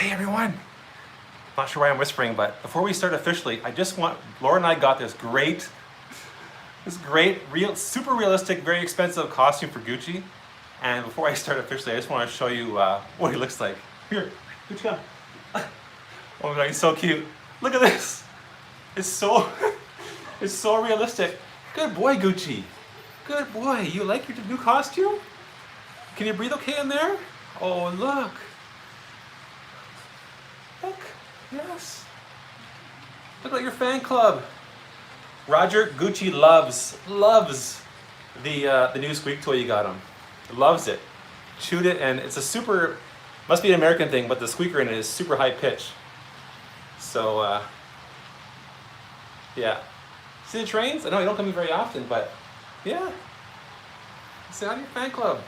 Hey everyone! Not sure why I'm whispering, but before we start officially, Laura and I got this great, super realistic, very expensive costume for Gucci. And before I start officially, I just want to show you what he looks like. Here, Gucci, come. Oh my God, he's so cute. Look at this. It's so realistic. Good boy, Gucci. Good boy. You like your new costume? Can you breathe okay in there? Oh, look. Look. Yes. Look at your fan club. Roger Gucci loves the new squeak toy you got him. Loves it. Chewed it, and it's must be an American thing, but the squeaker in it is super high pitch. So, yeah. See the trains? I know you don't come in very often, but yeah. Say hi to your fan club.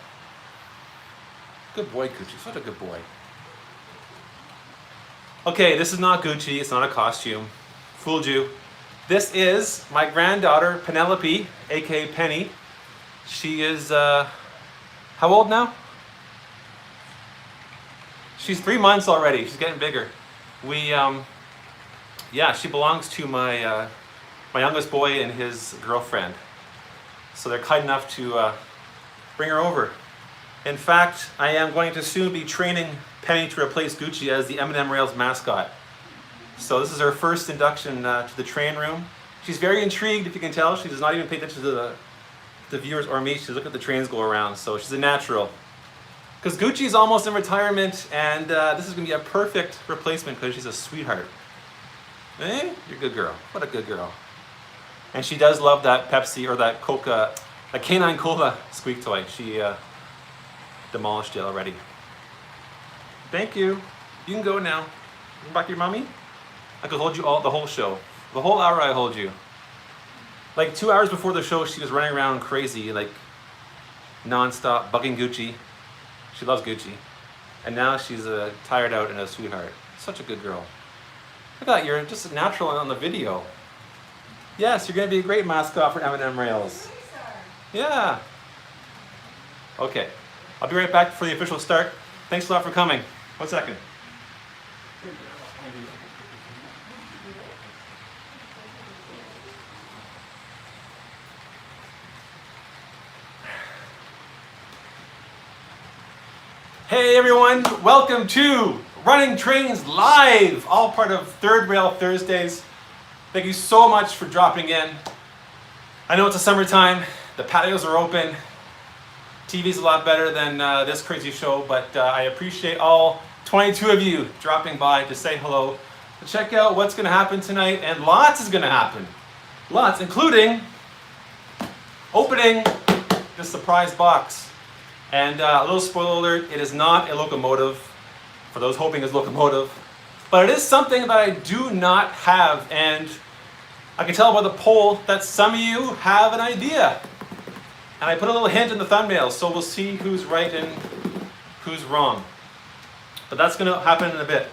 Good boy, Gucci. Such a good boy. Okay, this is not Gucci. It's not a costume. Fooled you. This is my granddaughter, Penelope, aka Penny. She is, how old now? She's 3 months already. She's getting bigger. Yeah, she belongs to my youngest boy and his girlfriend. So they're kind enough to bring her over. In fact, I am going to soon be training Penny to replace Gucci as the M&M Rails mascot. So this is her first induction to the train room. She's very intrigued, if you can tell. She does not even pay attention to the viewers or me. She's looking at the trains go around, so she's a natural. Because Gucci's almost in retirement, and this is going to be a perfect replacement because she's a sweetheart. Eh? You're a good girl. What a good girl. And she does love that Pepsi or that Coca, a canine cola squeak toy. She demolished it already. Thank you. You can go now. Come back to your mommy. I could hold you the whole show. The whole hour I hold you. Like 2 hours before the show, she was running around crazy, like non-stop, bugging Gucci. She loves Gucci. And now she's tired out and a sweetheart. Such a good girl. Look at that, you're just a natural on the video. Yes, you're going to be a great mascot for M&M Rails. Yeah. Okay. I'll be right back for the official start. Thanks a lot for coming. 1 second. Hey everyone, welcome to Running Trains Live, all part of Third Rail Thursdays. Thank you so much for dropping in. I know it's a summertime, the patios are open, TV's a lot better than this crazy show, but I appreciate all 22 of you dropping by to say hello, to check out what's going to happen tonight, and lots is going to happen. Lots, including opening the surprise box. And a little spoiler alert, it is not a locomotive, for those hoping it's locomotive, but it is something that I do not have, and I can tell by the poll that some of you have an idea. And I put a little hint in the thumbnail, so we'll see who's right and who's wrong. But that's going to happen in a bit.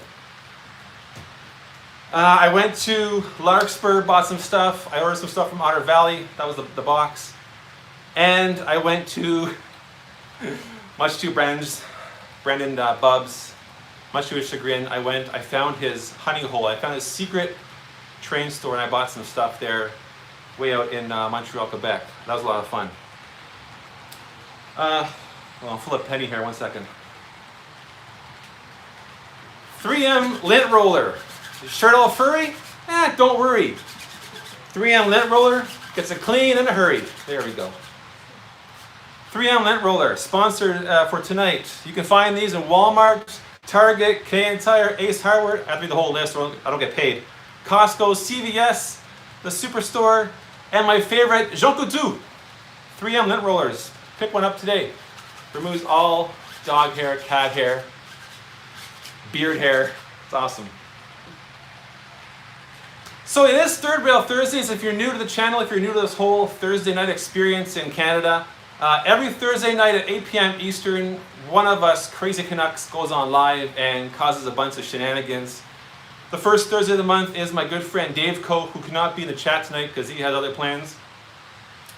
I went to Larkspur, bought some stuff. I ordered some stuff from Otter Valley. That was the box. And I went to, much to Brandon Bub's, much to his chagrin, I found his honey hole. I found his secret train store, and I bought some stuff there way out in Montreal, Quebec. That was a lot of fun. Well, I'm full of Penny here, 1 second. 3M lint roller. Your shirt all furry? Don't worry. 3M lint roller gets it clean in a hurry. There we go. 3M lint roller, sponsored for tonight. You can find these in Walmart, Target, Canadian Tire, Ace Hardware. I have to read the whole list or I don't get paid. Costco, CVS, the Superstore, and my favorite, Jean Coutu. 3M lint rollers. Pick one up today. Removes all dog hair, cat hair, beard hair. It's awesome. So it is Third Rail Thursdays. If you're new to the channel, if you're new to this whole Thursday night experience in Canada, every Thursday night at 8 p.m. Eastern, one of us crazy Canucks goes on live and causes a bunch of shenanigans. The first Thursday of the month is my good friend DaveCo, who cannot be in the chat tonight because he has other plans.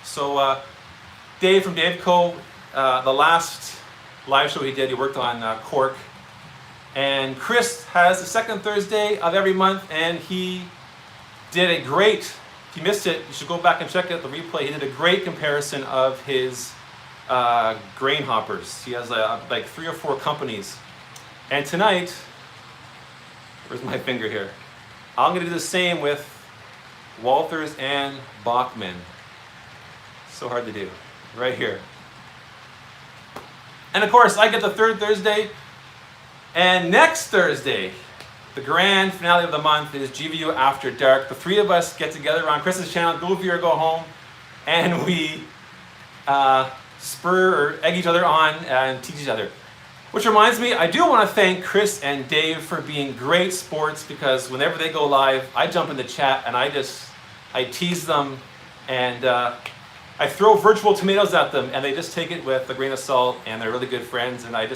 So Dave from DaveCo, the last live show he did, he worked on Cork. And Chris has the second Thursday of every month, and he did a great, if you missed it, you should go back and check out the replay. He did a great comparison of his grain hoppers. He has like 3 or 4 companies. And tonight, where's my finger here? I'm going to do the same with Walthers and Bachmann. So hard to do. Right here. And of course, I get the third Thursday. And next Thursday, the grand finale of the month is GVU After Dark. The 3 of us get together on Chris's channel, go view or go home, and we spur or egg each other on and teach each other. Which reminds me, I do want to thank Chris and Dave for being great sports, because whenever they go live, I jump in the chat and I tease them, and I throw virtual tomatoes at them, and they just take it with a grain of salt, and they're really good friends, and I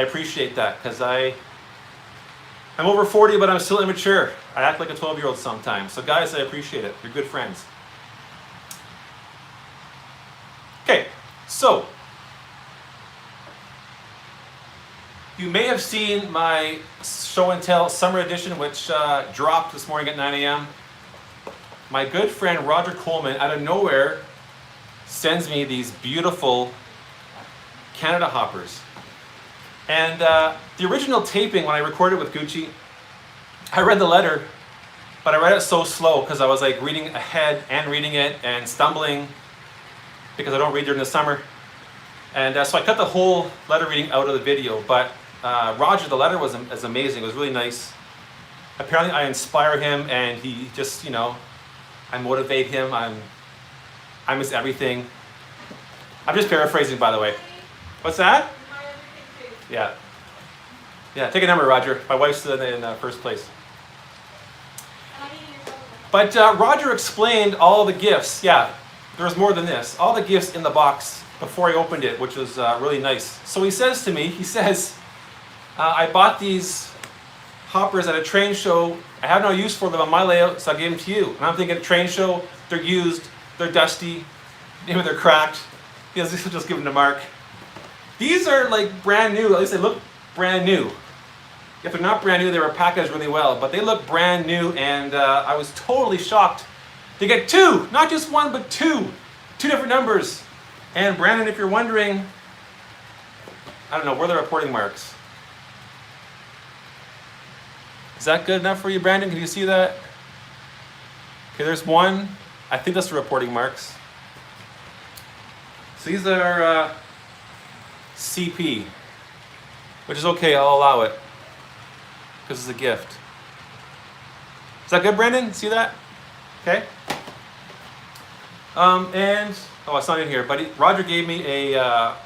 appreciate that, because I'm over 40, but I'm still immature. I act like a 12-year-old sometimes. So guys, I appreciate it. You're good friends. Okay, so you may have seen my show and tell summer edition, which dropped this morning at 9 a.m. My good friend Roger Coleman, out of nowhere, sends me these beautiful Canada hoppers. And the original taping, when I recorded with Gucci, I read the letter, but I read it so slow because I was like reading ahead and reading it and stumbling because I don't read during the summer. And so I cut the whole letter reading out of the video. But Roger, the letter was amazing. It was really nice. Apparently I inspire him, and he just, you know, I motivate him. I'm his everything. I'm just paraphrasing, by the way. What's that? Yeah. Yeah, take a number, Roger. My wife's in first place. But Roger explained all the gifts. Yeah, there was more than this. All the gifts in the box before I opened it, which was really nice. So he says to me, I bought these hoppers at a train show. I have no use for them on my layout, so I gave them to you. And I'm thinking, train show, they're used, they're dusty, maybe they're cracked. Just give them to Mark. These are like brand new, at least they look brand new. If they're not brand new, they were packaged really well, but they look brand new, and I was totally shocked to get 2, not just 1, but 2 different numbers. And Brandon, if you're wondering, I don't know, where are the reporting marks? Is that good enough for you, Brandon? Can you see that? Okay, there's 1. I think that's the reporting marks. So these are CP, which is okay, I'll allow it, because it's a gift. Is that good, Brandon? See that? Okay. And, oh, it's not in here, but Roger gave me a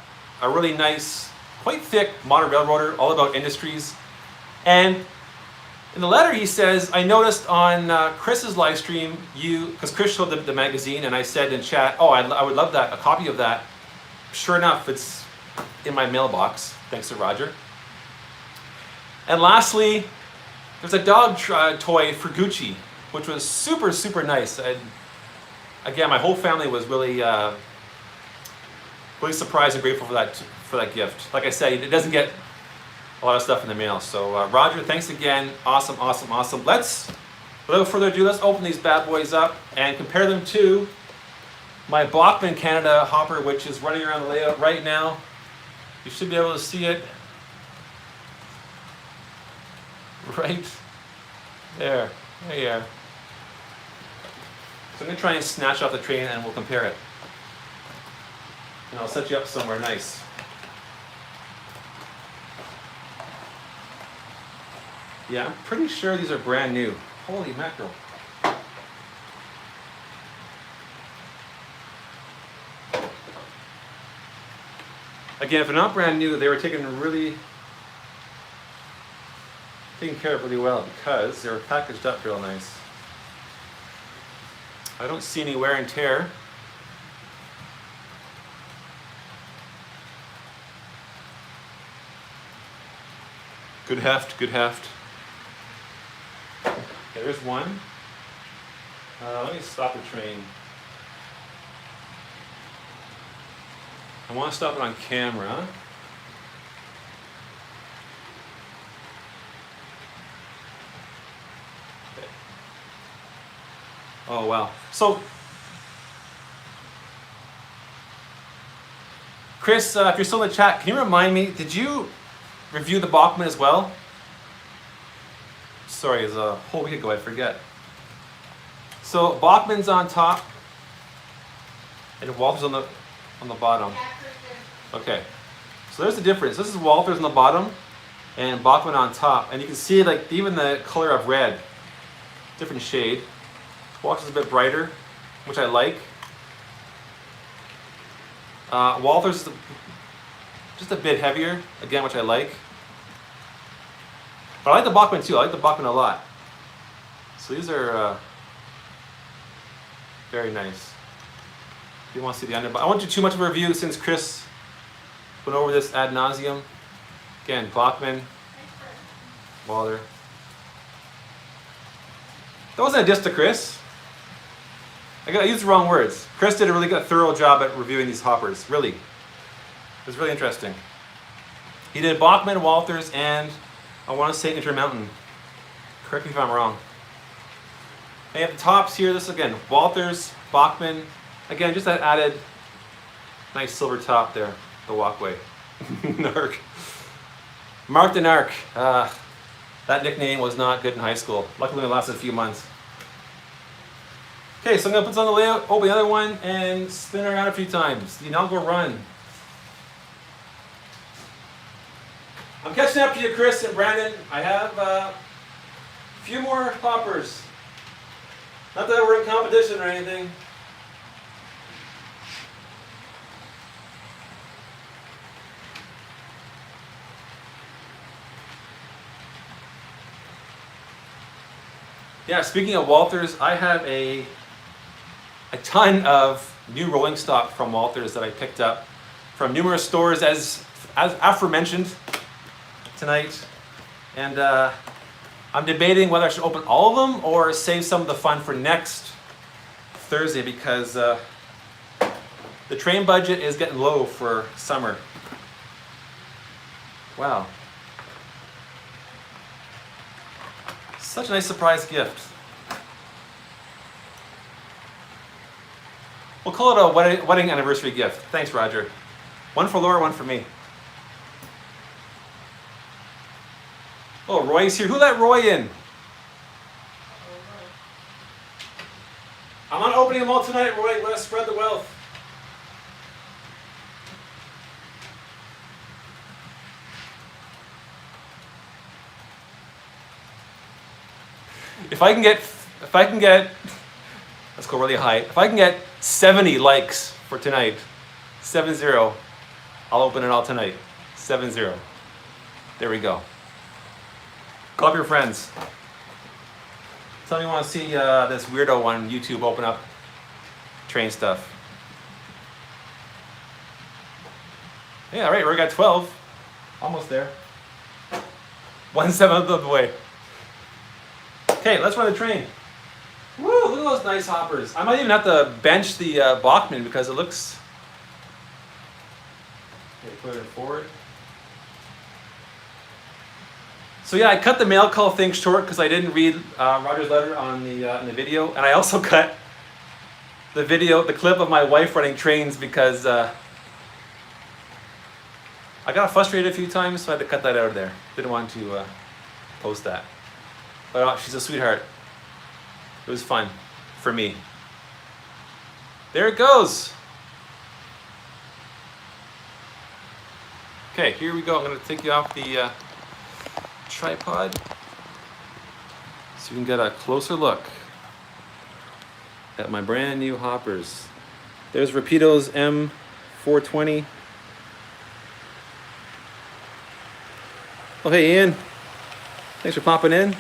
really nice, quite thick modern railroader, all about industries. And in the letter he says, I noticed on Chris's live stream, because Chris showed the magazine, and I said in chat, oh, I would love that, a copy of that. Sure enough, it's in my mailbox, thanks to Roger. And lastly, there's a dog toy for Gucci, which was super, super nice. Again, my whole family was really, really surprised and grateful for that gift. Like I said, it doesn't get a lot of stuff in the mail. So Roger, thanks again. Awesome, awesome, awesome. Without further ado, let's open these bad boys up and compare them to my Bachmann Canada hopper, which is running around the layout right now. You should be able to see it right there. There you are. So I'm going to try and snatch off the train, and we'll compare it. And I'll set you up somewhere nice. Yeah, I'm pretty sure these are brand new. Holy mackerel. Again, if they're not brand new, they were taken care of really well, because they were packaged up real nice. I don't see any wear and tear. Good heft, good heft. Okay, there's one. Let me stop the train. I want to stop it on camera. Oh, wow. So, Chris, if you're still in the chat, can you remind me, did you review the Bachmann as well? Sorry, it was a whole week ago, I forget. So, Bachmann's on top, and Walther's on the bottom. Okay, so there's the difference. This is Walther's on the bottom, and Bachmann on top. And you can see like even the color of red, different shade. Walther's a bit brighter, which I like. Walther's just a bit heavier, again, which I like. But I like the Bachmann too. I like the Bachmann a lot. So these are very nice. If you want to see the under, I won't do too much of a review since Chris went over this ad nauseum. Again, Bachmann, Walther. That wasn't a diss to Chris. I used the wrong words. Chris did a really good, thorough job at reviewing these hoppers. Really, it was really interesting. He did Bachmann, Walther's, and I want to say Intermountain. Correct me if I'm wrong. And you have the tops here. This again, Walther's, Bachmann. Again, just that added nice silver top there. The walkway. Narc. Mark the Narc. That nickname was not good in high school. Luckily, it lasted a few months. Okay, so I'm going to put this on the layout, open the other one, and spin it around a few times. The inaugural run. I'm catching up to you, Chris and Brandon. I have a few more hoppers. Not that we're in competition or anything. Yeah, speaking of Walther's, I have a ton of new rolling stock from Walther's that I picked up from numerous stores as aforementioned tonight. And I'm debating whether I should open all of them or save some of the fun for next Thursday because the train budget is getting low for summer. Wow. Such a nice surprise gift. We'll call it a wedding anniversary gift. Thanks, Roger. One for Laura, one for me. Oh, Roy's here. Who let Roy in? I'm not opening them all tonight, Roy. Let us spread the wealth. If I can get, let's go really high. If I can get 70 likes for tonight, 7-0, I'll open it all tonight. 7-0. There we go. Call up your friends. Tell me you want to see this weirdo on YouTube open up train stuff. Yeah, right, we got 12. Almost there. 1/7 of the way. Okay, let's run the train. Woo, look at those nice hoppers. I might even have to bench the Bachmann because it looks... Okay, put it forward. So yeah, I cut the mail call thing short because I didn't read Roger's letter on in the video. And I also cut the clip of my wife running trains because I got frustrated a few times, so I had to cut that out of there. Didn't want to post that. But she's a sweetheart. It was fun for me. There it goes. Okay, here we go. I'm going to take you off the tripod so you can get a closer look at my brand new hoppers. There's Rapido's M420. Oh, hey Ian. Thanks for popping in.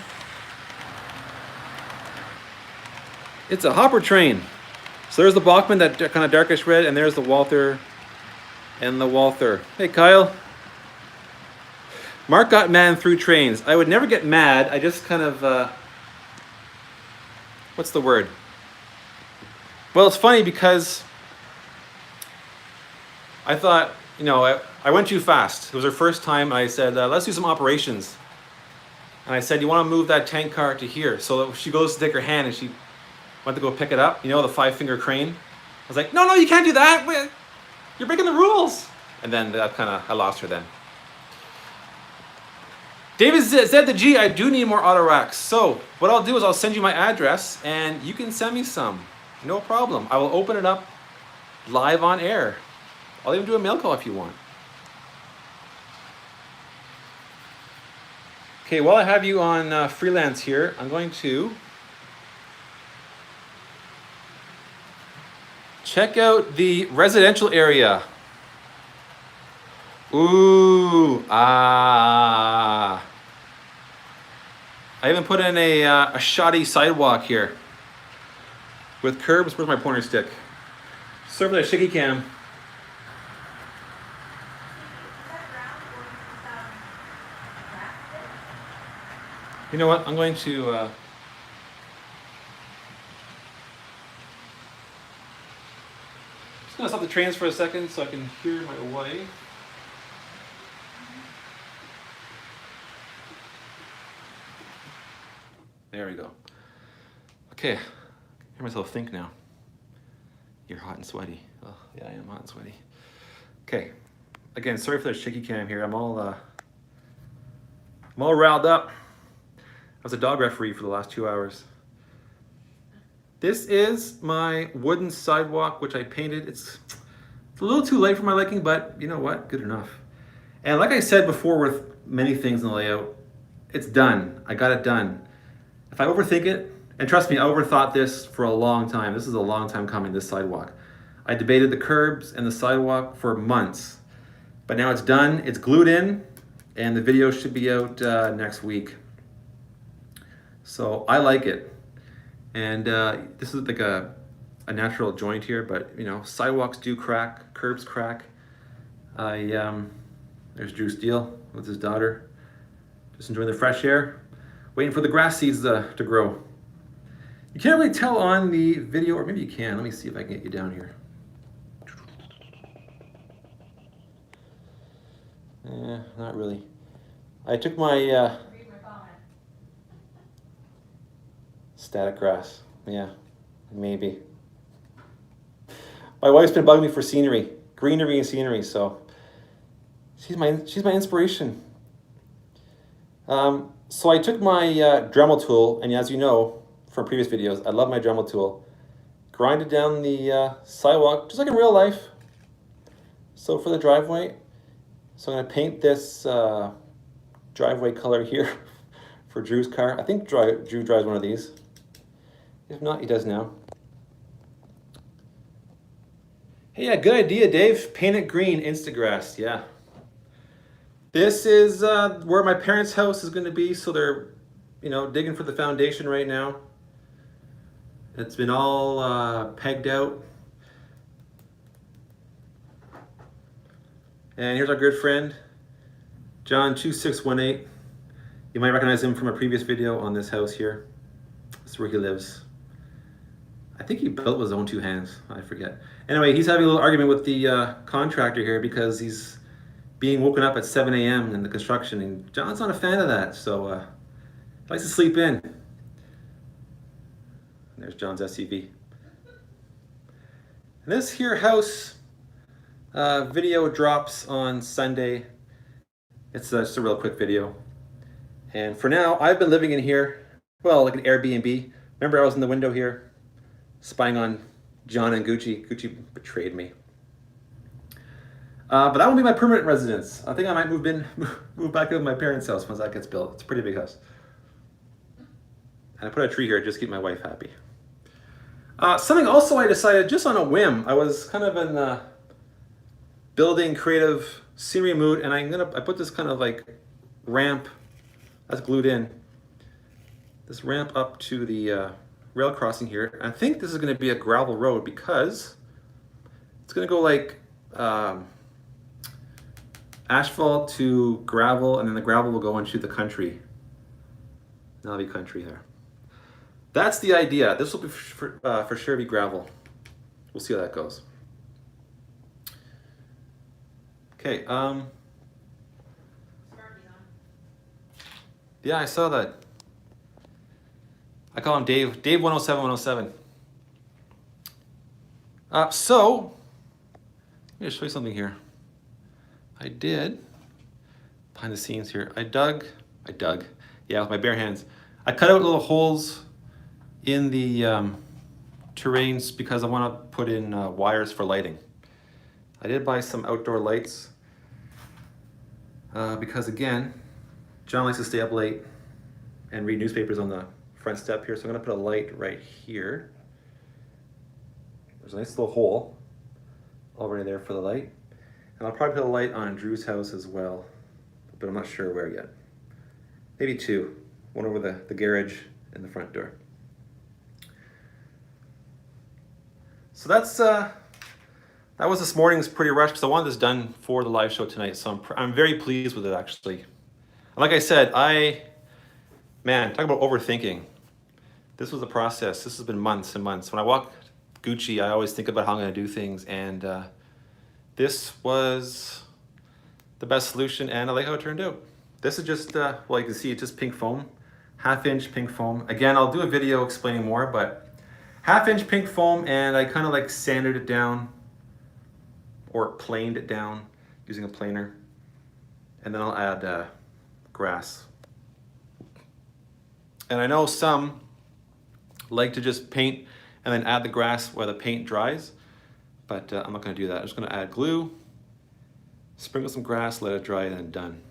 It's a hopper train. So there's the Bachmann, that kind of darkish red, and there's the Walther and the Walther. Hey Kyle. Mark got mad through trains. I would never get mad. I just kind of, what's the word? Well, it's funny because I thought, you know, I went too fast. It was her first time. I said, let's do some operations. And I said, you want to move that tank car to here. So she goes to take her hand and she went to go pick it up. You know, the 5-finger crane. I was like, no, you can't do that. You're breaking the rules. And then that I lost her then. David said to G, I do need more auto racks. So what I'll do is I'll send you my address and you can send me some. No problem. I will open it up live on air. I'll even do a mail call if you want. Okay, while I have you on freelance here, I'm going to check out the residential area. Ooh, I even put in a shoddy sidewalk here with curbs. Where's my pointer stick? Serve that shaky cam. You know what? I'm going to just gonna stop the trains for a second so I can hear my way. There we go. Okay, hear myself think now. You're hot and sweaty. Oh, yeah, I am hot and sweaty. Okay, again, sorry for the shaky cam here. I'm all riled up. I was a dog referee for the last 2 hours. This is my wooden sidewalk, which I painted. It's a little too light for my liking, but you know what? Good enough. And like I said before with many things in the layout, it's done. I got it done. If I overthink it, and trust me, I overthought this for a long time. This is a long time coming, this sidewalk. I debated the curbs and the sidewalk for months, but now it's done, it's glued in, and the video should be out next week. So I like it. And this is like a natural joint here, but you know, sidewalks do crack, curbs crack. There's Drew Steele with his daughter, just enjoying the fresh air, waiting for the grass seeds to grow. You can't really tell on the video, or maybe you can. Let me see if I can get you down here. Not really. I took my static grass. Yeah, maybe. My wife's been bugging me for scenery, greenery and scenery, so she's my inspiration. So I took my Dremel tool, and as you know from previous videos, I love my Dremel tool. Grinded down the sidewalk, just like in real life. So for the driveway, so I'm gonna paint this driveway color here for Drew's car. I think Drew drives one of these. If not, he does now. Hey, yeah, good idea, Dave. Paint it green, Instagrass, yeah. This is where my parents' house is going to be, so they're, you know, digging for the foundation right now. It's been all pegged out. And here's our good friend, John2618. You might recognize him from a previous video on this house here. This is where he lives. I think he built with his own 2 hands, I forget. Anyway, he's having a little argument with the contractor here because he's being woken up at 7 a.m. in the construction, and John's not a fan of that, so he likes to sleep in. And there's John's SUV. And this here house video drops on Sunday. It's just a real quick video. And for now, I've been living in here, well, like an Airbnb. Remember, I was in the window here, spying on John and Gucci. Gucci betrayed me. But that will be my permanent residence. I think I might move back into my parents' house once that gets built. It's a pretty big house. And I put a tree here just to keep my wife happy. Something also I decided just on a whim. I was kind of in the building creative scenery mood, and I put this kind of like ramp that's glued in. This ramp up to the rail crossing here. And I think this is going to be a gravel road because it's going to go like asphalt to gravel, and then the gravel will go into the country. That'll be country there. That's the idea. This will be for sure be gravel. We'll see how that goes. Okay. Yeah, I saw that. I call him Dave 107 107. So, let me just show you something here. I did, behind the scenes here, I dug, yeah, with my bare hands. I cut out little holes in the terrains because I want to put in wires for lighting. I did buy some outdoor lights because, again, John likes to stay up late and read newspapers on the front step here, so I'm going to put a light right here. There's a nice little hole already there for the light. And I'll probably put a light on Drew's house as well, but I'm not sure where yet. Maybe two, one over the garage and the front door. So that's that was this morning's pretty rushed because I wanted this done for the live show tonight. So I'm very pleased with it, actually. And like I said, man, talk about overthinking. This was a process. This has been months and months. When I walk Gucci, I always think about how I'm going to do things, and this was the best solution, and I like how it turned out. This is just, well, you can see it's just pink foam, 1/2 inch pink foam. Again, I'll do a video explaining more, but 1/2 inch pink foam, and I kind of like sanded it down or planed it down using a planer, and then I'll add grass. And I know some like to just paint and then add the grass while the paint dries, but I'm not going to do that. I'm just going to add glue, sprinkle some grass, let it dry, and then done.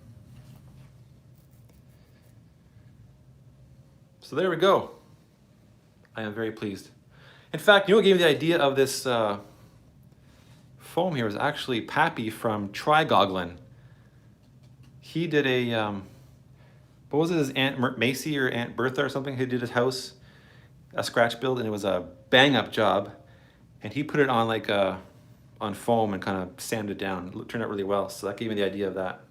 So there we go. I am very pleased. In fact, you know what gave me the idea of this foam here was actually Pappy from Trigoglin. He did a, what was it, his Aunt Macy or Aunt Bertha or something? He did his house, a scratch build, and it was a bang up job. And he put it on like on foam and kind of sanded it down. It turned out really well, so that gave me the idea of that.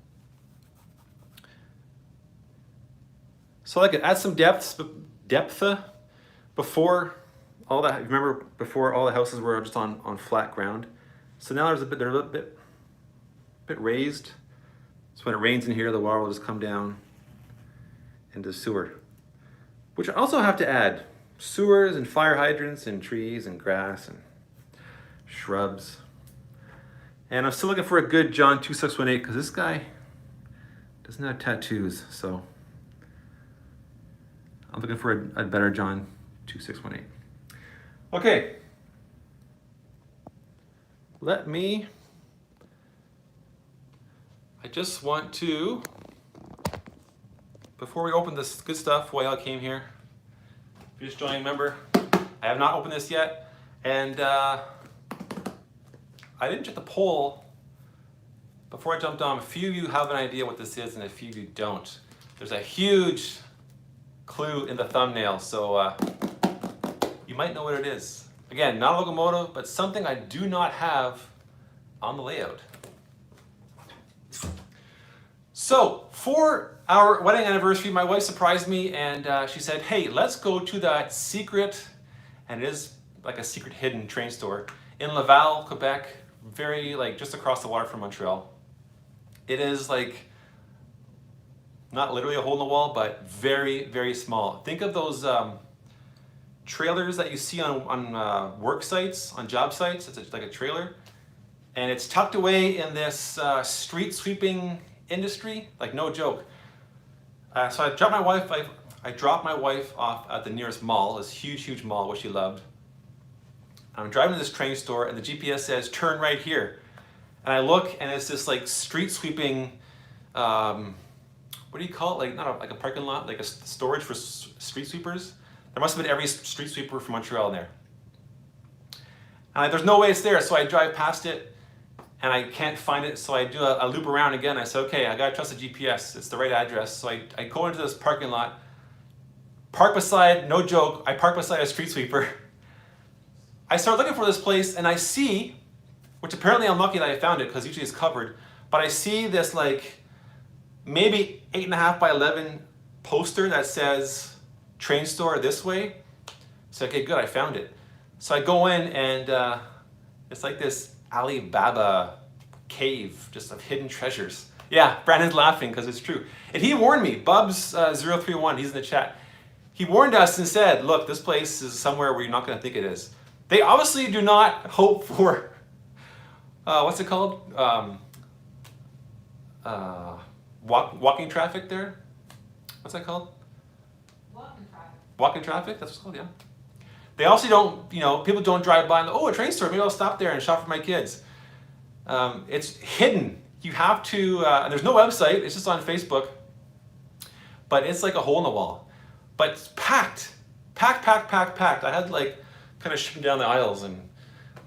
So I could add some depth before all that. Remember, before all the houses were just on flat ground. So now they're a little bit raised. So when it rains in here, the water will just come down into the sewer. Which I also have to add sewers and fire hydrants and trees and grass and shrubs. And I'm still looking for a good John 2618 because this guy doesn't have tattoos, so I'm looking for a better John 2618. Okay. I just want to, before we open this good stuff, why I came here, if you're just joining, remember, I have not opened this yet, and I didn't check the poll before I jumped on. A few of you have an idea what this is, and a few of you don't. There's a huge clue in the thumbnail, so you might know what it is. Again, not a locomotive, but something I do not have on the layout. So, for our wedding anniversary, my wife surprised me, and she said, hey, let's go to that secret, and it is like a secret hidden train store in Laval, Quebec, very like just across the water from Montreal. It is like not literally a hole in the wall, but very, very small. Think of those trailers that you see on work sites, on job sites. It's like a trailer, and it's tucked away in this street sweeping industry, like no joke. So I dropped my wife off at the nearest mall, this huge mall, which she loved. I'm driving to this train store, and the GPS says turn right here, and I look, and it's this like street sweeping, what do you call it? Like not like a parking lot, like a storage for street sweepers. There must have been every street sweeper from Montreal in there. And there's no way it's there, so I drive past it, and I can't find it, so I do a loop around again. I say, okay, I gotta trust the GPS, it's the right address. So I go into this parking lot, park beside, no joke, I park beside a street sweeper. I start looking for this place, and I see, which apparently I'm lucky that I found it, because usually it's covered, but I see this like, maybe 8.5 by 11 poster that says, train store this way. So okay, good, I found it. So I go in, and it's like this Alibaba cave, just of hidden treasures. Yeah, Brandon's laughing because it's true. And he warned me, Bubs031, he's in the chat. He warned us and said, look, this place is somewhere where you're not gonna think it is. They obviously do not hope for, what's it called? Walking traffic there? What's that called? Walking traffic. Walking traffic, that's what it's called, yeah. They also don't, people don't drive by and go, oh, a train store, maybe I'll stop there and shop for my kids. It's hidden. You have to, and there's no website, it's just on Facebook, but it's like a hole in the wall. But it's packed. Packed. I had kind of shipping down the aisles and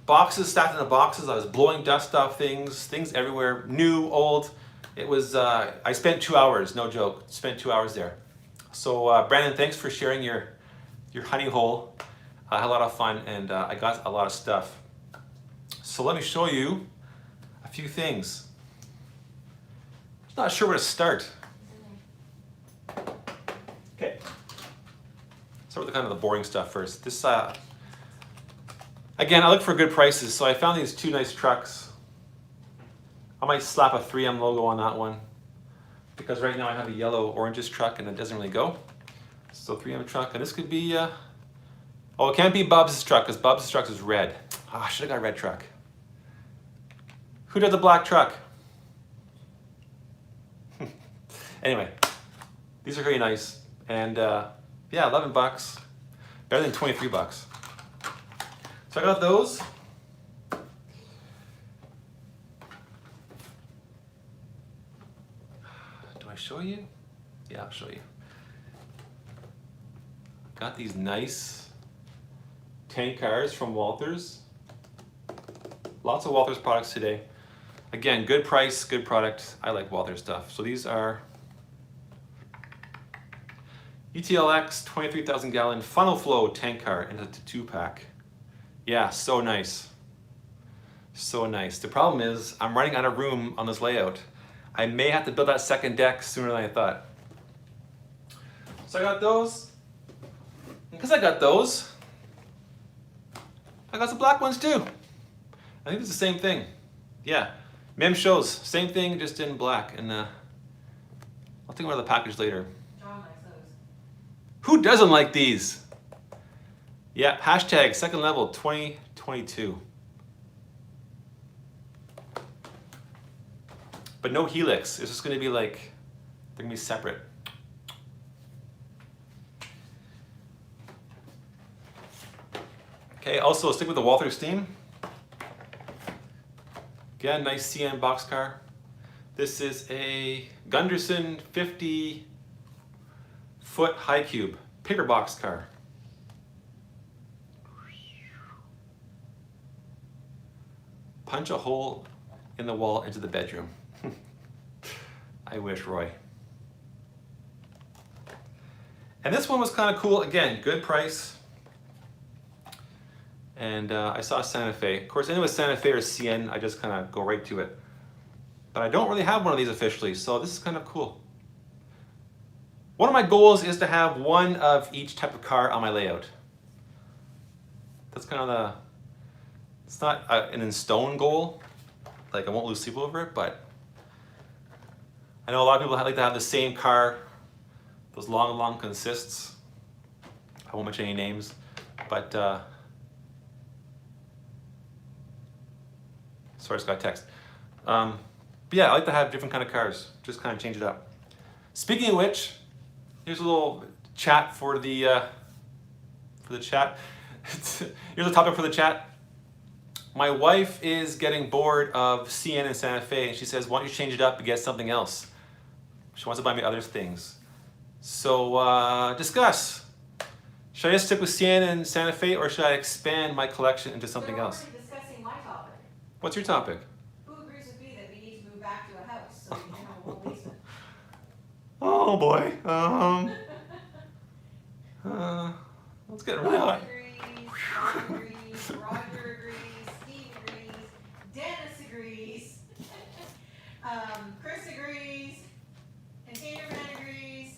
boxes stacked into boxes. I was blowing dust off things everywhere, new, old. It was, I spent 2 hours, no joke, spent 2 hours there. So Brandon, thanks for sharing your honey hole. I had a lot of fun and I got a lot of stuff. So let me show you a few things. Not sure where to start. Okay. Start with kind of the boring stuff first. This, again, I look for good prices, so I found these 2 nice trucks. I might slap a 3M logo on that one because right now I have a yellow oranges truck and it doesn't really go. So 3M truck, and this could be, oh, it can't be Bubs' truck because Bubs' truck is red. Oh, I should have got a red truck. Who does a black truck? Anyway, these are very nice, and yeah, $11, better than $23. So I got those. Do I show you? Yeah, I'll show you. Got these nice tank cars from Walthers. Lots of Walthers products today. Again, good price, good product. I like Walthers stuff. So these are UTLX 23,000 gallon funnel flow tank car in a 2-pack. Yeah, so nice. So nice. The problem is I'm running out of room on this layout. I may have to build that second deck sooner than I thought. So I got those. Because I got those, I got some black ones too. I think it's the same thing. Yeah, Mem shows, same thing, just in black. And I'll take one of the package later. John likes those. Who doesn't like these? Yeah, hashtag second level 2022. But no helix. It's just going to be they're going to be separate. Okay, also stick with the Walthers theme. Again, nice CN boxcar. This is a Gunderson 50-foot high cube, picker boxcar. Punch a hole in the wall into the bedroom. I wish, Roy. And this one was kind of cool. Again, good price. And I saw Santa Fe. Of course, anyone with Santa Fe or CN, I just kind of go right to it. But I don't really have one of these officially, so this is kind of cool. One of my goals is to have one of each type of car on my layout. That's kind of it's not an in stone goal. I won't lose sleep over it, but I know a lot of people like to have the same car, those long consists. I won't mention any names, but sorry, I just got a text. But yeah, I like to have different kind of cars, just kind of change it up. Speaking of which, here's a little chat for the chat. Here's a topic for the chat. My wife is getting bored of CN and Santa Fe, and she says, why don't you change it up and get something else? She wants to buy me other things. So discuss. Should I just stick with CN and Santa Fe, or should I expand my collection into something else? We're discussing my topic. What's your topic? Who agrees with me that we need to move back to a house so we can have a whole basement? Oh boy. Let's get really Bob hot. agrees, John agrees, Roger agrees, Steve agrees, Dennis agrees, Chris agrees, Containerman agrees,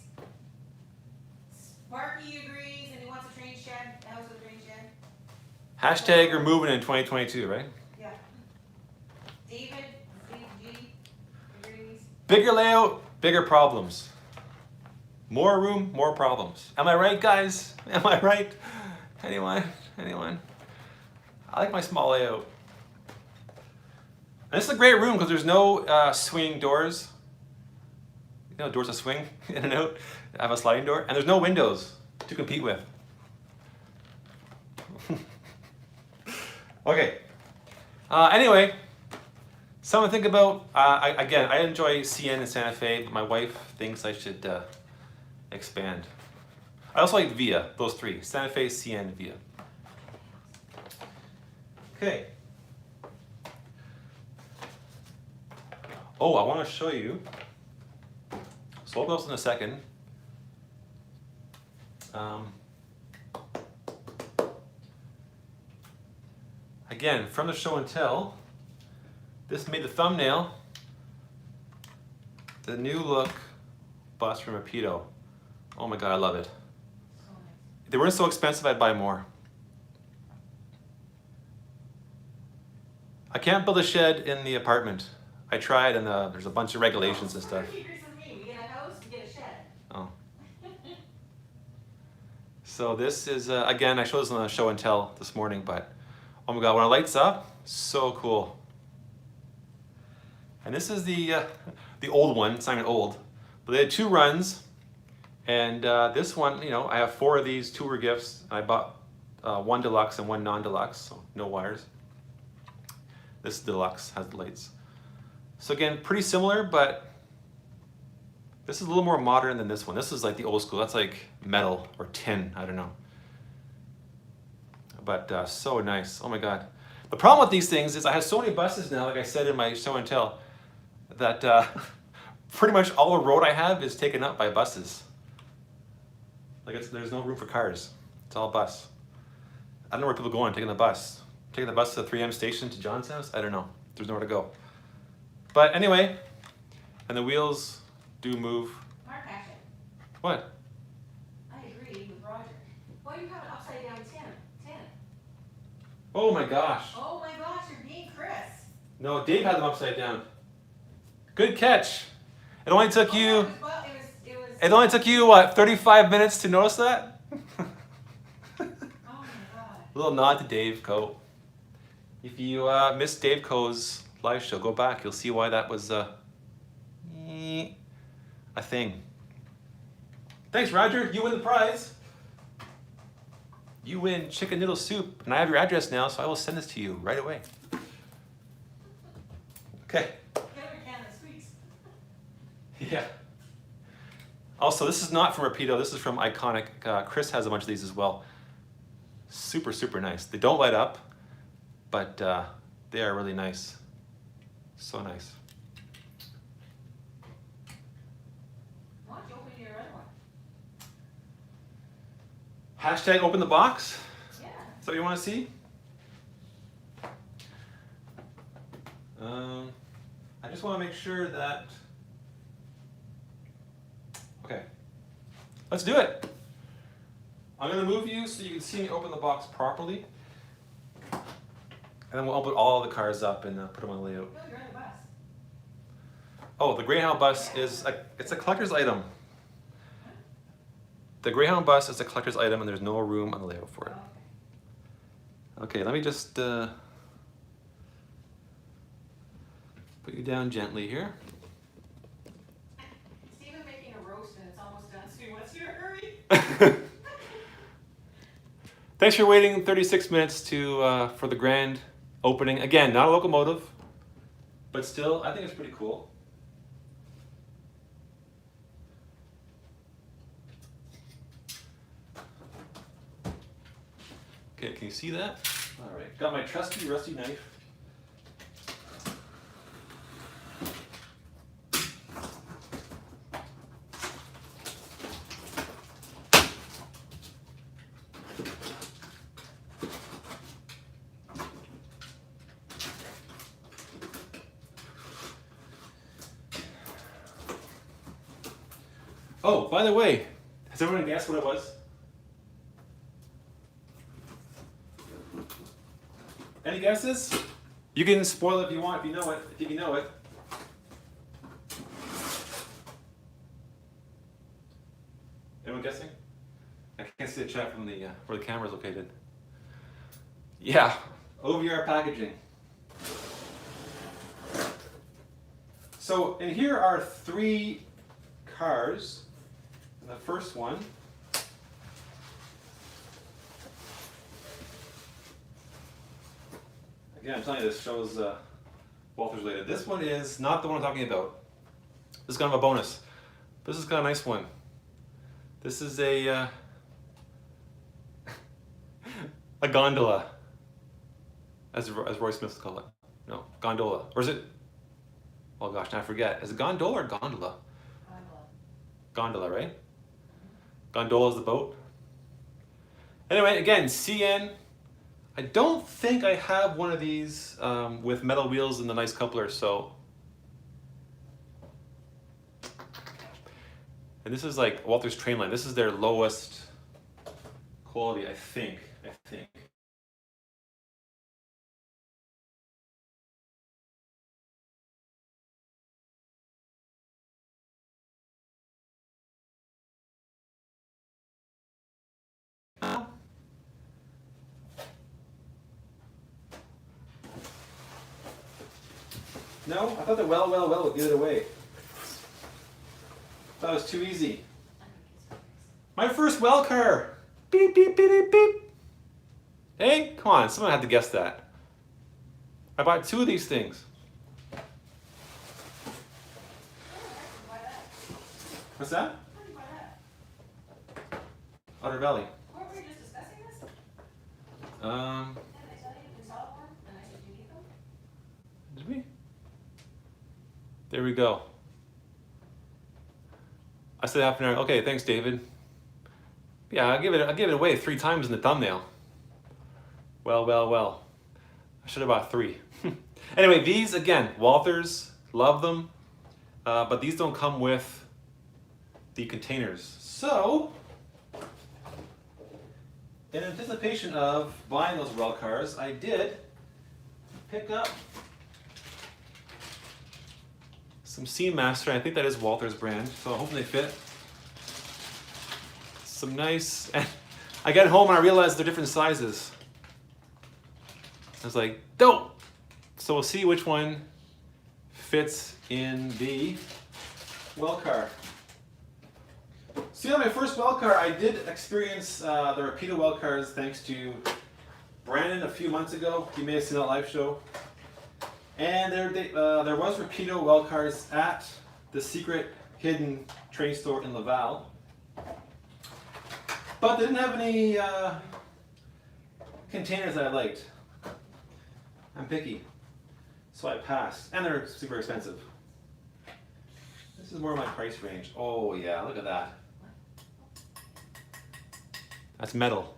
Sparky agrees, and he wants a train shed, a house with a train shed. Hashtag we're moving in 2022, right? Yeah. David, Steve G, agrees. Bigger layout, bigger problems. More room, more problems. Am I right, guys? Am I right? Anyone? I like my small layout. And this is a great room because there's no swinging doors. You know, doors that swing in and out. I have a sliding door, and there's no windows to compete with. Okay. Anyway, something to think about. Again, I enjoy CN in Santa Fe, but my wife thinks I should expand. I also like Via, those three: Santa Fe, CN, Via. Okay. Oh, I want to show you. So I'll go in a second. Again, from the show and tell, this made the thumbnail. The new look bus from Rapido. Oh my God, I love it. If they weren't so expensive, I'd buy more. I can't build a shed in the apartment. I tried, and there's a bunch of regulations and stuff. We get a house, we get a shed. Oh. So this is, again, I showed this on the show and tell this morning, but oh my God, when it lights up, so cool. And this is the old one. It's not even old, but they had 2 runs, and this one, you know, I have 4 of these. 2 were gifts. I bought 1 deluxe and 1 non-deluxe, so no wires. This deluxe has the lights. So again, pretty similar, but this is a little more modern than this one. This is like the old school. That's like metal or tin. I don't know. But so nice. Oh my God. The problem with these things is I have so many buses now, like I said in my show and tell, that pretty much all the road I have is taken up by buses. Like there's no room for cars. It's all bus. I don't know where people are going taking the bus. Taking the bus to the 3M station to John's house? I don't know. There's nowhere to go. But anyway, and the wheels do move. Mark action. What? I agree with Roger. Why you have an upside down 10? Oh my gosh. Oh my gosh, you're being Chris. No, Dave had them upside down. Good catch. It only took you. It only took you what, 35 minutes to notice that? Oh my God. A little nod to DaveCo. If you missed DaveCo's live show, go back. You'll see why that was a thing. Thanks, Roger. You win the prize. You win chicken noodle soup, and I have your address now, so I will send this to you right away. Okay. Get her a can of sweets. Yeah. Also, this is not from Rapido. This is from Iconic. Chris has a bunch of these as well. Super, super nice. They don't light up, but they are really nice. So nice. Why don't you open your other one? Hashtag open the box. Yeah. Is that what you want to see? I just want to make sure that. Okay. Let's do it. I'm going to move you so you can see me open the box properly. And then we'll open all the cars up and put them on layout. No, you're on the bus. Oh, the Greyhound Bus is it's a collector's item. The Greyhound Bus is a collector's item, and there's no room on the layout for it. Okay, let me just put you down gently here. Steven making a roast and it's almost done. So what's your hurry? Thanks for waiting 36 minutes for the grand opening. Again, not a locomotive, but still, I think it's pretty cool. Okay, can you see that? All right, got my trusty rusty knife. Oh, by the way, has everyone guessed what it was? Any guesses? You can spoil it if you want, if you know it. If you know it. Anyone guessing? I can't see the chat from the where the camera is located. Yeah. OVR packaging. So, and here are 3 cars. And the first one again, I'm telling you, this shows Walters related. This one is not the one I'm talking about. This is kind of a bonus. This is kind of a nice one. This is a a gondola, as Roy Smith would call it. No, gondola. Or is it? Oh gosh, now I forget. Is it gondola or gondola? Gondola, right? Gondola is the boat. Anyway, again, CN. I don't think I have one of these with metal wheels and the nice coupler, so. And this is like Walters Trainline. This is their lowest quality, I think. No, I thought the well would give it away. That was too easy. My first well car. Beep, beep, beep, beep, beep. Hey, come on, someone had to guess that. I bought 2 of these things. What's that? How did you buy that? Otter Valley. Weren't we just discussing this? Didn't I tell you we saw one? And I said, do you need them? Did we? There we go. I said half an hour. Okay, thanks, David. Yeah, I'll give it away 3 times in the thumbnail. Well. I should have bought 3. Anyway, these again, Walthers, love them, but these don't come with the containers. So, in anticipation of buying those well cars, I did pick up some Seamaster. I think that is Walters brand, so I hope they fit. Some nice, and I got home and I realized they're different sizes. I was like, dope! So we'll see which one fits in the well car. So yeah, my first well car, I did experience the Rapido well cars thanks to Brandon a few months ago. You may have seen that live show. And there was Rapido well cars at the secret hidden train store in Laval. But they didn't have any containers that I liked. I'm picky. So I passed. And they're super expensive. This is more my price range. Oh yeah, look at that. That's metal.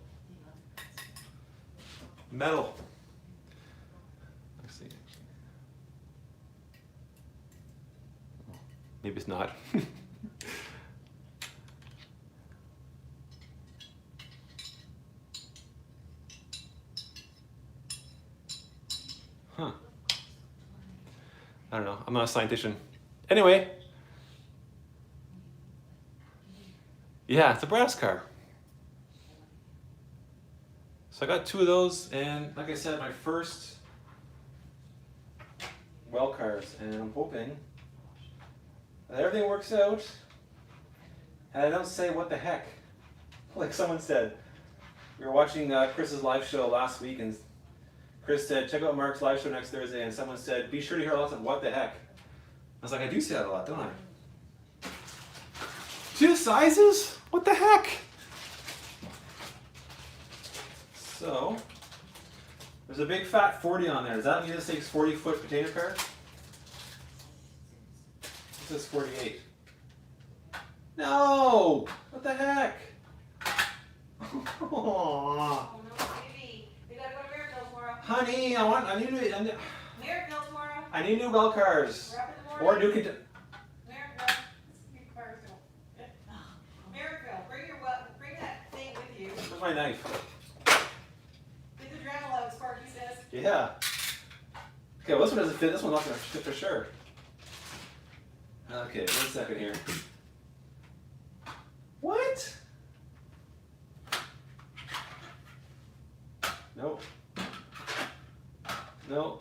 Metal. Let's see. Maybe it's not. Huh. I don't know. I'm not a scientist. Anyway. Yeah, it's a brass car. So I got 2 of those, and like I said, my first well cars, and I'm hoping that everything works out, and I don't say what the heck. Like someone said, we were watching Chris's live show last week, and Chris said, check out Mark's live show next Thursday, and someone said, be sure to hear lots of what the heck. I was like, I do say that a lot, don't I? 2 sizes? What the heck? So, there's a big fat 40 on there. Does that mean this takes 40-foot container car? This says 48. No! What the heck? Aww. Oh no, baby. We gotta go to Maryville tomorrow. Honey, I need Maryville tomorrow. I need new well cars. We're up in the morning. Or new container. Maryville. New cars. Maryville, bring that thing with you. Where's my knife? Get the dremel out, Sparky says. Yeah. Okay, well this one doesn't fit. This one's not going to fit for sure. Okay, 1 second here. What? Nope. No.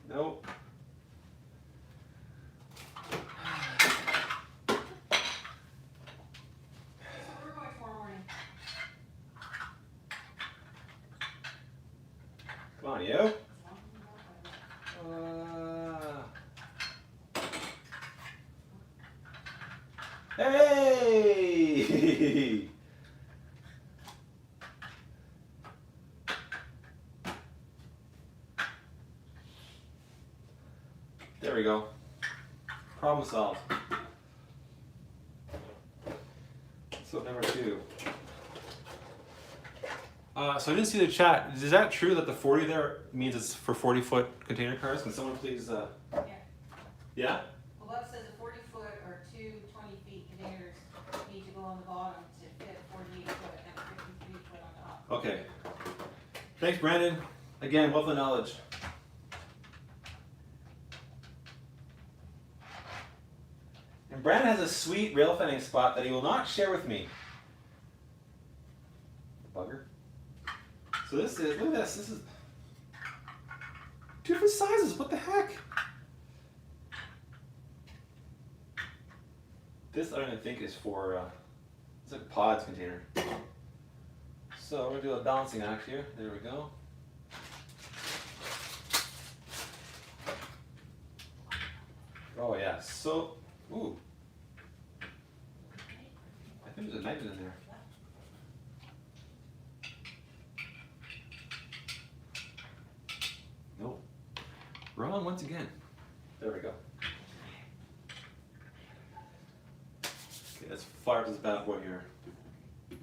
Nope. So we're going tomorrow morning. Come on, you. Hey! There we go. Problem solved. So number 2. So I didn't see the chat. Is that true that the 40 there means it's for 40-foot container cars? Can someone please? Yeah. Yeah. Well, that says a 40-foot or two 20-feet containers need to go on the bottom to fit 48-foot and 53-foot on top. Okay. Thanks, Brandon. Again, wealth of knowledge. And Brandon has a sweet rail fanning spot that he will not share with me. Bugger. So this is, look at this. This is 2 different sizes. What the heck? This I don't even think is for, it's like a pods container. So we're gonna do a balancing act here. There we go. Oh yeah, so, ooh. I think there's a knife in there. Nope. Wrong once again. There we go. Okay, let's fire up this bad boy here.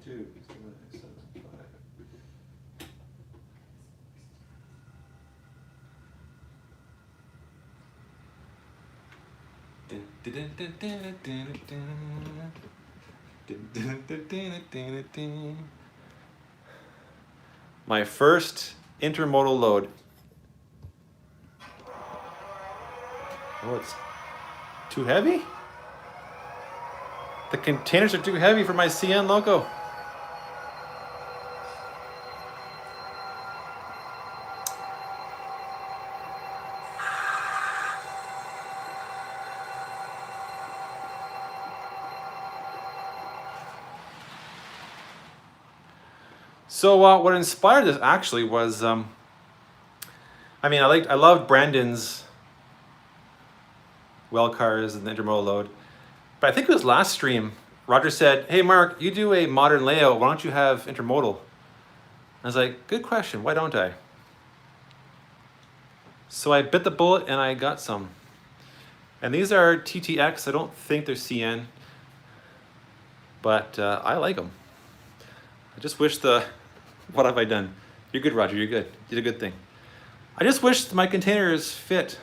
2, 7, 5. My first intermodal load. Oh, it's too heavy? The containers are too heavy for my CN loco. So what inspired this actually was, I loved Brandon's Welding Cars and the Intermodal Load, but I think it was last stream, Roger said, hey Mark, you do a modern layout, why don't you have intermodal? I was like, good question, why don't I? So I bit the bullet and I got some. And these are TTX, I don't think they're CN, but I like them. I just wish what have I done? You're good, Roger, you're good. You did a good thing. I just wish my containers fit.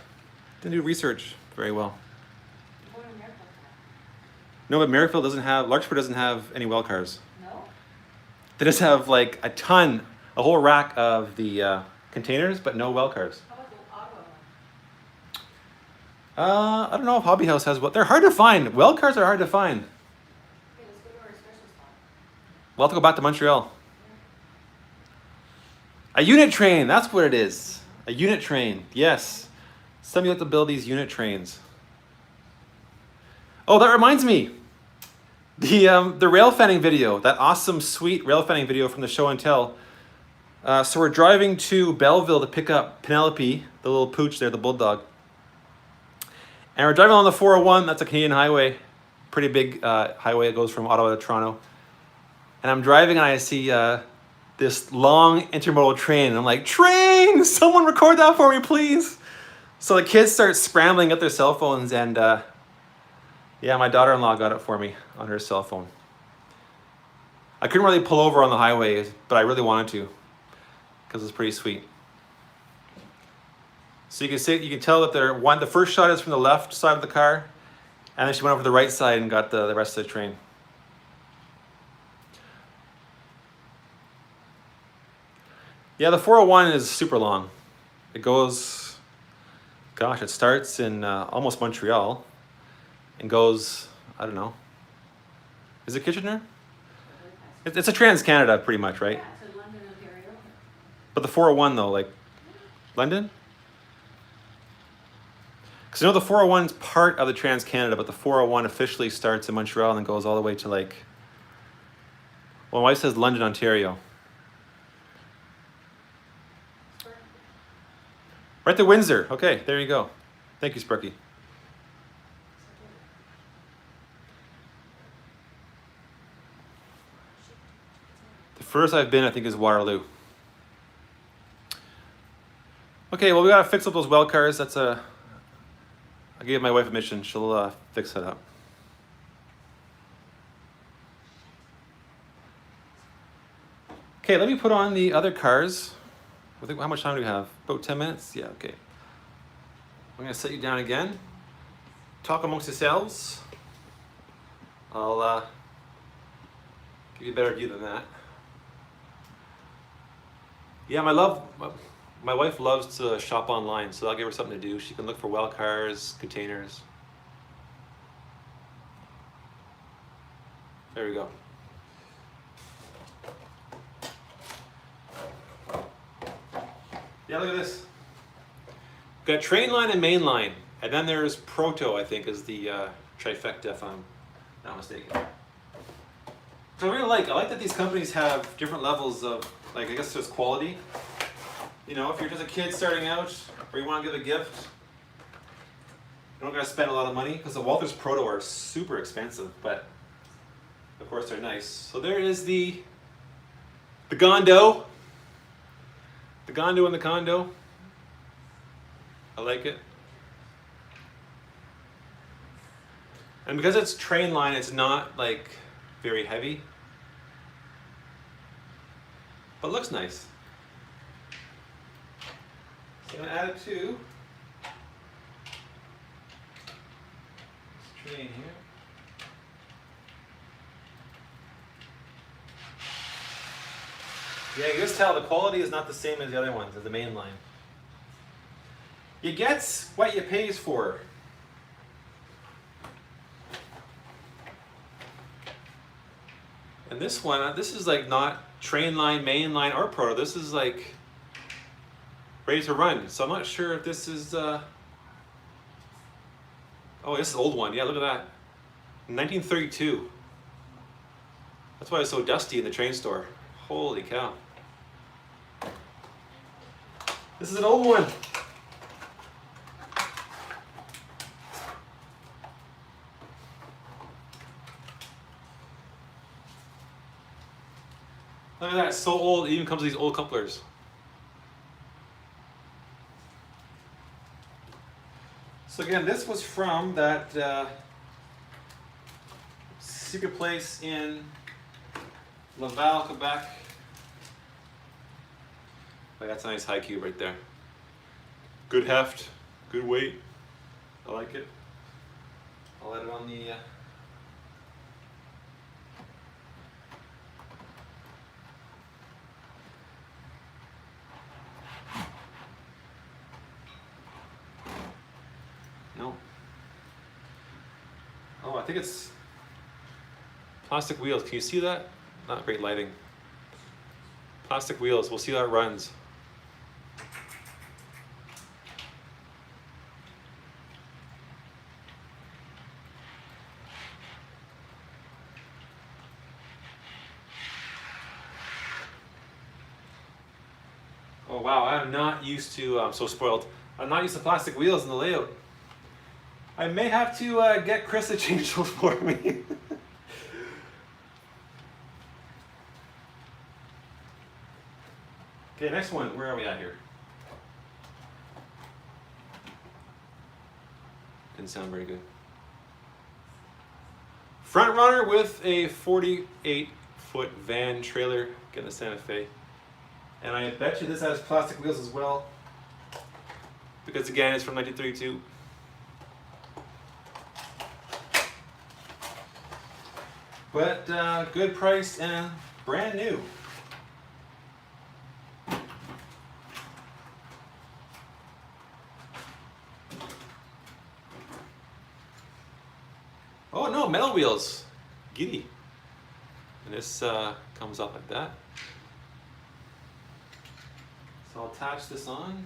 Didn't do research very well. No, but Merrifield doesn't have, Larkspur doesn't have any well cars. No? They just have like a whole rack of the containers, but no well cars. How about the Ottawa one? I don't know if Hobby House has well. They're hard to find. Well cars are hard to find. Okay, let's go to our special spot. We'll have to go back to Montreal. A unit train, that's what it is. A unit train, yes. Some of you like to build these unit trains. Oh, that reminds me. The rail fanning video, that awesome, sweet rail fanning video from the show and tell. So we're driving to Belleville to pick up Penelope, the little pooch there, the bulldog. And we're driving on the 401, that's a Canadian highway. Pretty big highway that goes from Ottawa to Toronto. And I'm driving and I see this long intermodal train. And I'm like, train! Someone record that for me, please! So the kids start scrambling at their cell phones and yeah, my daughter-in-law got it for me on her cell phone. I couldn't really pull over on the highway, but I really wanted to because it's pretty sweet. So you can tell that the first shot is from the left side of the car, and then she went over to the right side and got the rest of the train. Yeah, the 401 is super long. It goes, gosh, it starts in almost Montreal and goes, I don't know. Is it Kitchener? It's a Trans-Canada pretty much, right? Yeah, to London, Ontario. But the 401 though, like London? Because you know the 401 is part of the Trans-Canada, but the 401 officially starts in Montreal and then goes all the way to like, well, my wife says London, Ontario. Right to Windsor. Okay, there you go. Thank you, Sparky. The furthest I've been, I think, is Waterloo. Okay, well, we gotta fix up those weld cars. That's a. I gave my wife a mission. She'll fix that up. Okay, let me put on the other cars. I think, how much time do we have? About 10 minutes? Yeah, okay. I'm gonna set you down again. Talk amongst yourselves. I'll give you a better view than that. Yeah, my wife loves to shop online, so I'll give her something to do. She can look for weld cars, containers. There we go. Yeah, look at this. Got train line and main line, and then there's proto, I think, is the trifecta, if I'm not mistaken. So I really like that these companies have different levels of, like, I guess there's quality. You know, if you're just a kid starting out, or you want to give a gift, you don't gotta spend a lot of money, because the Walthers Proto are super expensive, but of course they're nice. So there is the Gondo. The Gondo and the Condo. I like it. And because it's train line, it's not like very heavy, but looks nice. So I'm gonna add it to this train here. Yeah, you just tell the quality is not the same as the other ones, as the main line. You get what you pays for. And this one, this is like not train line, main line, or proto. This is like ready to run. So I'm not sure if this is, oh, this is an old one. Yeah, look at that. 1932. That's why it's so dusty in the train store. Holy cow. This is an old one. Look at that, it's so old, it even comes with these old couplers. So again, this was from that secret place in Laval, Quebec. Oh, that's a nice high cube right there. Good heft, good weight. I like it. I'll add it on the no. Oh, I think it's plastic wheels. Can you see that? Not great lighting. Plastic wheels. We'll see how it runs. Oh wow, I'm not used to, I'm so spoiled. I'm not used to plastic wheels in the layout. I may have to get Chris to change those for me. Okay, next one. Where are we at here? Didn't sound very good. Front runner with a 48-foot van trailer, getting a Santa Fe. And I bet you this has plastic wheels as well, because again, it's from 1932. But good price and brand new. Oh no, metal wheels, giddy. And this comes up like that. So I'll attach this on.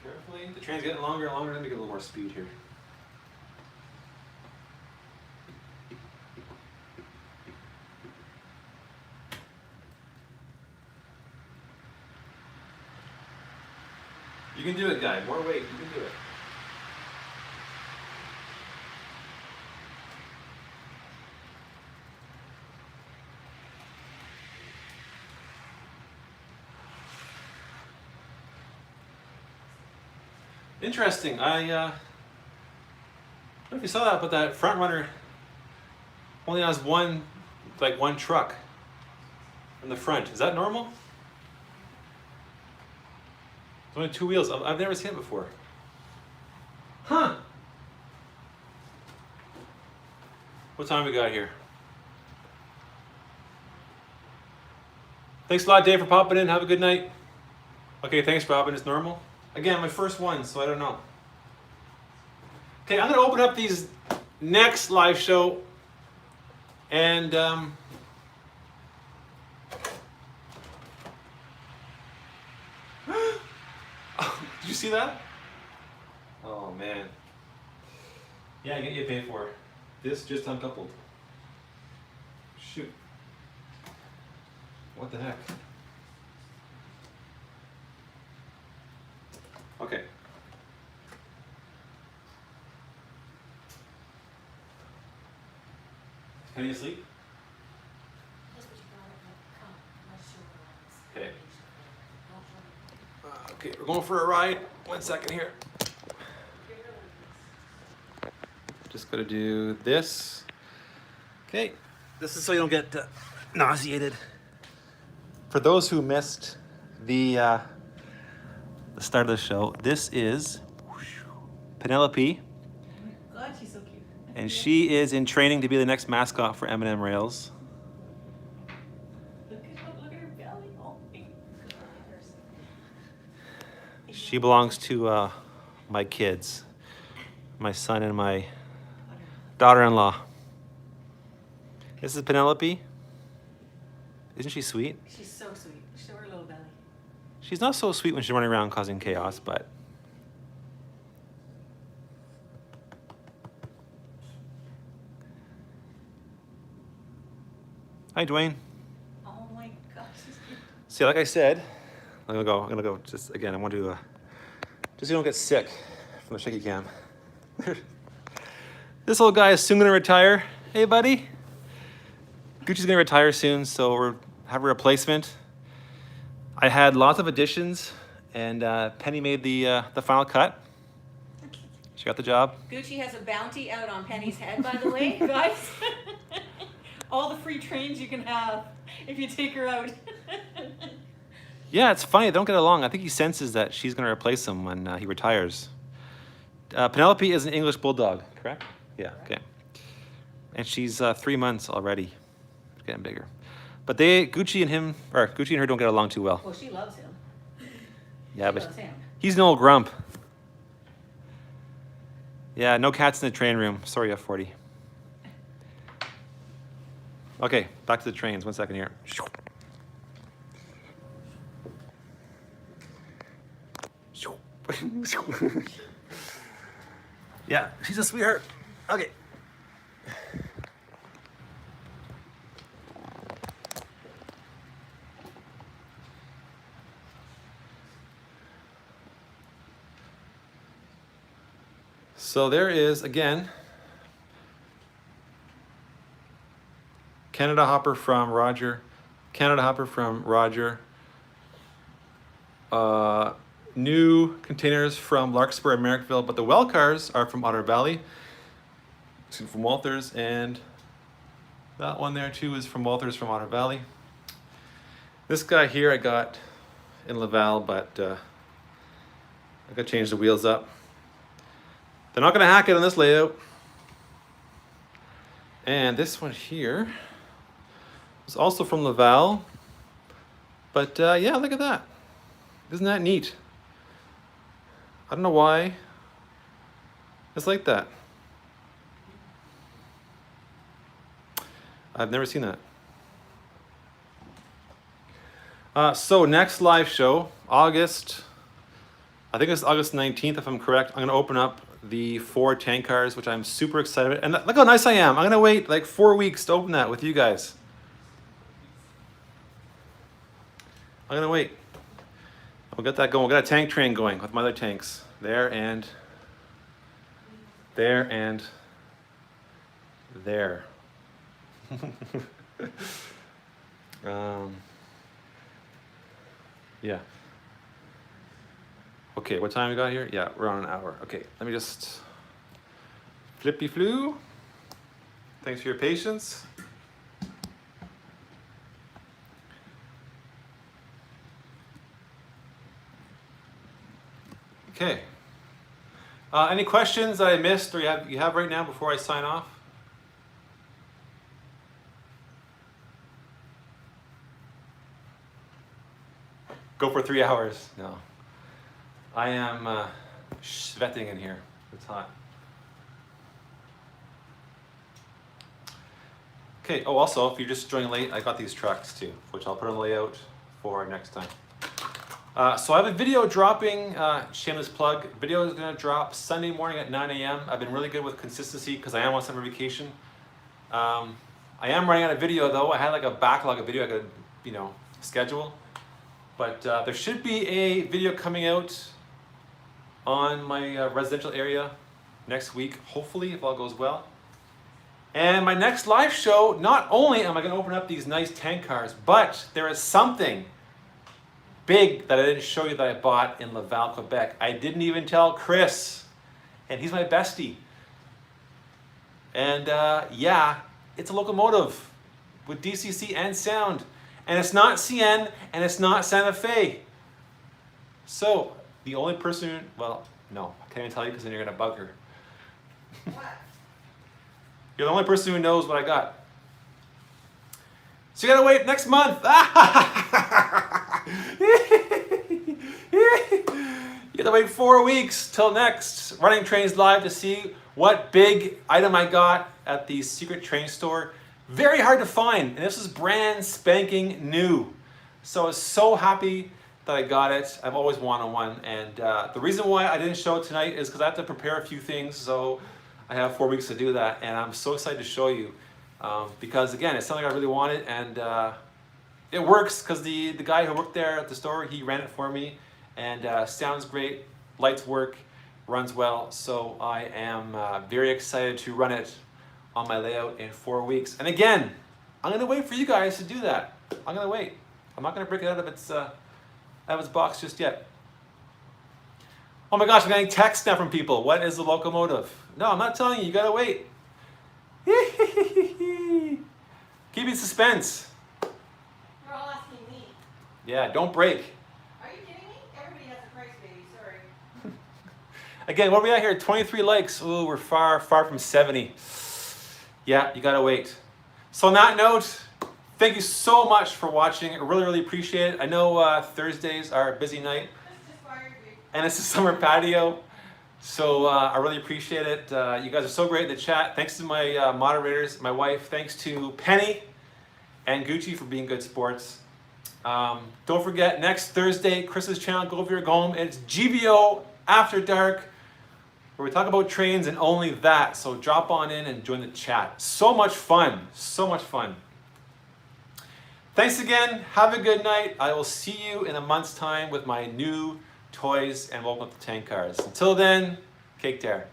Carefully. The train's getting longer and longer. Let me get a little more speed here. You can do it, guy. More weight. You can do it. Interesting. I don't know if you saw that, but that front runner only has one truck in the front. Is that normal? There's only 2 wheels. I've never seen it before. Huh. What time we got here? Thanks a lot, Dave, for popping in. Have a good night. Okay, thanks, Robin. It's normal. Again, my first one, so I don't know. Okay, I'm gonna open up these next live show, and oh, did you see that? Oh man. Yeah, I get you paid for. This just uncoupled. Shoot. What the heck? Okay. Can you sleep? Okay. Okay, we're going for a ride. 1 second here. Just gotta do this. Okay, this is so you don't get nauseated. For those who missed the start of the show, this is Penelope. God, she's so cute. And she is in training to be the next mascot for M&M Rails. Look at her belly. Oh my God. She belongs to my kids, my son and my daughter-in-law. This is Penelope. Isn't she sweet? She's so sweet. Show her little belly. She's not so sweet when she's running around causing chaos, but hi, Dwayne. Oh my gosh, she's cute. See, like I said, I'm gonna go just again. I want to just so you don't get sick from the shaky cam. This old guy is soon gonna retire. Hey, buddy. Gucci's gonna retire soon, so we're have a replacement. I had lots of additions, and Penny made the final cut. She got the job. Gucci has a bounty out on Penny's head, by the way, guys. All the free trains you can have if you take her out. Yeah, it's funny. They don't get along. I think he senses that she's going to replace him when he retires. Penelope is an English bulldog, correct? Yeah, okay. And she's 3 months already. Getting bigger. But Gucci and her don't get along too well. Well, she loves him. Yeah, She but loves him. he's an old grump. Yeah, no cats in the train room. Sorry, F40. Okay, back to the trains. 1 second here. Yeah, she's a sweetheart. Okay. So there is, again, Canada hopper from Roger, Canada hopper from Roger, new containers from Larkspur and Merrickville, but the Welding Cars are from Otter Valley, from Walters, and that one there too is from Walters from Otter Valley. This guy here I got in Laval, but I gotta change the wheels up. They're not gonna hack it on this layout. And this one here is also from Laval, but yeah, look at that. Isn't that neat? I don't know why it's like that. I've never seen that. So next live show, August, I think it's August 19th if I'm correct. I'm gonna open up the 4 tank cars, which I'm super excited about. And look how nice I am. I'm gonna wait like 4 weeks to open that with you guys. I'm gonna wait. We'll get that going. We'll get a tank train going with my other tanks. There and there and there. Yeah. Okay, what time we got here? Yeah, we're on an hour. Okay, let me just flippy flu. Thanks for your patience. Okay. Any questions that I missed or you have right now before I sign off? Go for 3 hours. No. I am sweating in here. It's hot. Okay, oh also, if you're just joining late, I got these trucks too, which I'll put on the layout for next time. So I have a video dropping, shameless plug, video is gonna drop Sunday morning at 9 a.m. I've been really good with consistency because I am on summer vacation. I am running out of video though. I had like a backlog of video I could, schedule. But there should be a video coming out on my residential area next week, hopefully, if all goes well. And my next live show, not only am I going to open up these nice tank cars, but there is something big that I didn't show you that I bought in Laval, Quebec. I didn't even tell Chris, and he's my bestie. And yeah, it's a locomotive with DCC and sound. And it's not CN, and it's not Santa Fe. So, the only person, well, no, I can't even tell you because then you're going to bug her. What? You're the only person who knows what I got. So you got to wait next month. You got to wait 4 weeks till next Running Trains Live to see what big item I got at the secret train store. Very hard to find, and this is brand spanking new. So I was so happy that I got it. I've always wanted one, and the reason why I didn't show it tonight is because I have to prepare a few things, so I have 4 weeks to do that, and I'm so excited to show you. Because again, it's something I really wanted, and it works because the guy who worked there at the store, he ran it for me, and sounds great, lights work, runs well, so I am very excited to run it on my layout in 4 weeks. And again, I'm gonna wait for you guys to do that. I'm gonna wait. I'm not gonna break it out of its box just yet. Oh my gosh, I'm getting texts now from people. What is the locomotive? No, I'm not telling you, you gotta wait. Keep it suspense. You're all asking me. Yeah, don't break. Are you kidding me? Everybody has a price, baby, sorry. Again, what are we at here? 23 likes. Ooh, we're far from 70. Yeah, you gotta wait. So on that note, thank you so much for watching. I really appreciate it. I know Thursdays are a busy night, and it's a summer patio, so I really appreciate it. You guys are so great in the chat. Thanks to my moderators, my wife. Thanks to Penny and Gucci for being good sports. Don't forget, next Thursday, Chris's channel, Go Over Your Home. It's GVO After Dark, where we talk about trains and only that. So drop on in and join the chat. So much fun. So much fun. Thanks again. Have a good night. I will see you in a month's time with my new toys and welcome to Tank Cars. Until then, cake tear.